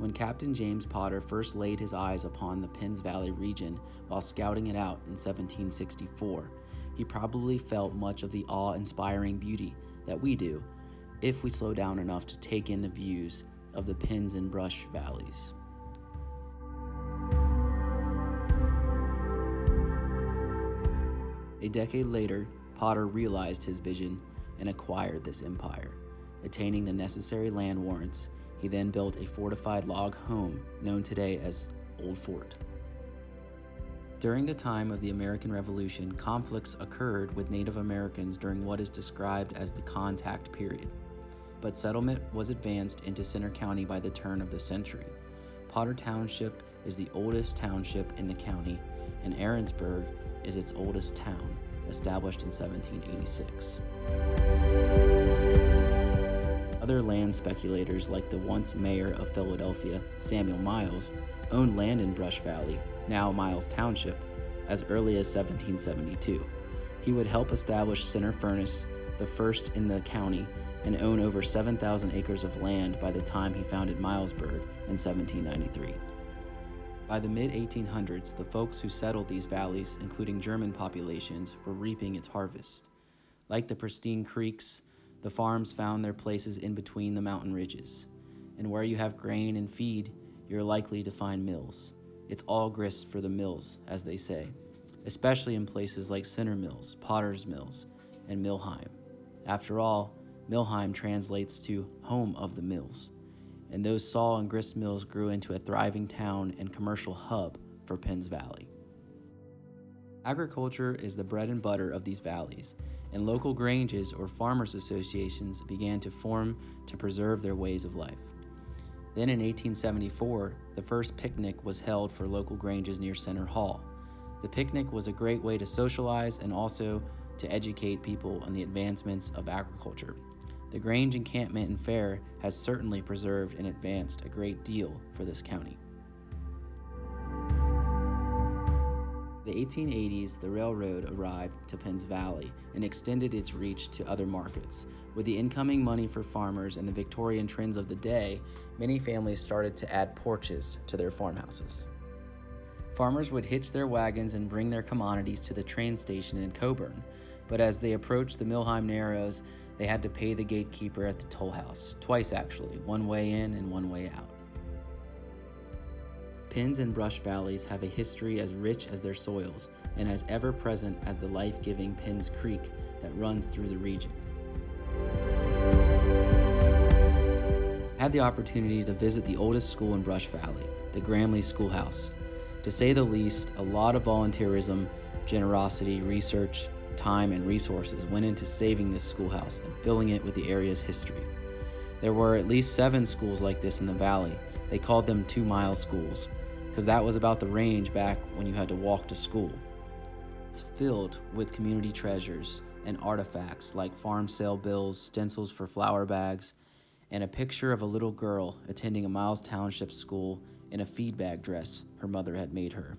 When Captain James Potter first laid his eyes upon the Penns Valley region while scouting it out in 1764, he probably felt much of the awe-inspiring beauty that we do if we slow down enough to take in the views of the Penns and Brush valleys. A decade later, Potter realized his vision and acquired this empire. Attaining the necessary land warrants, he then built a fortified log home known today as Old Fort. During the time of the American Revolution, conflicts occurred with Native Americans during what is described as the Contact Period, but settlement was advanced into Centre County by the turn of the century. Potter Township is the oldest township in the county, and Aaronsburg is its oldest town, established in 1786. Other land speculators, like the once mayor of Philadelphia, Samuel Miles, owned land in Brush Valley, now Miles Township, as early as 1772. He would help establish Center Furnace, the first in the county, and own over 7,000 acres of land by the time he founded Milesburg in 1793. By the mid-1800s, the folks who settled these valleys, including German populations, were reaping its harvest. Like the pristine creeks, the farms found their places in between the mountain ridges. And where you have grain and feed, you're likely to find mills. It's all grist for the mills, as they say, especially in places like Center Mills, Potter's Mills, and Millheim. After all, Millheim translates to home of the mills, and those saw and grist mills grew into a thriving town and commercial hub for Penns Valley. Agriculture is the bread and butter of these valleys, and local granges or farmers associations began to form to preserve their ways of life. Then in 1874, the first picnic was held for local granges near Center Hall. The picnic was a great way to socialize and also to educate people on the advancements of agriculture. The Grange Encampment and Fair has certainly preserved and advanced a great deal for this county. In the 1880s, the railroad arrived to Penns Valley and extended its reach to other markets. With the incoming money for farmers and the Victorian trends of the day, many families started to add porches to their farmhouses. Farmers would hitch their wagons and bring their commodities to the train station in Coburn, but as they approached the Millheim Narrows, they had to pay the gatekeeper at the toll house, twice actually, one way in and one way out. Penns and Brush Valleys have a history as rich as their soils and as ever-present as the life-giving Penns Creek that runs through the region. I had the opportunity to visit the oldest school in Brush Valley, the Gramley Schoolhouse. To say the least, a lot of volunteerism, generosity, research, time, and resources went into saving this schoolhouse and filling it with the area's history. There were at least 7 schools like this in the valley. They called them 2-mile schools, because that was about the range back when you had to walk to school. It's filled with community treasures and artifacts like farm sale bills, stencils for flour bags, and a picture of a little girl attending a Miles Township school in a feed bag dress her mother had made her.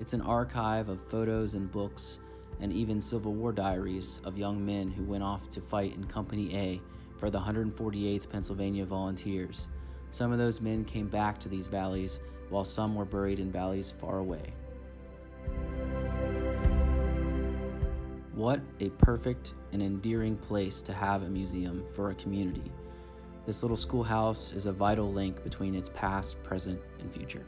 It's an archive of photos and books and even Civil War diaries of young men who went off to fight in Company A for the 148th Pennsylvania Volunteers. Some of those men came back to these valleys, while some were buried in valleys far away. What a perfect and endearing place to have a museum for a community. This little schoolhouse is a vital link between its past, present, and future.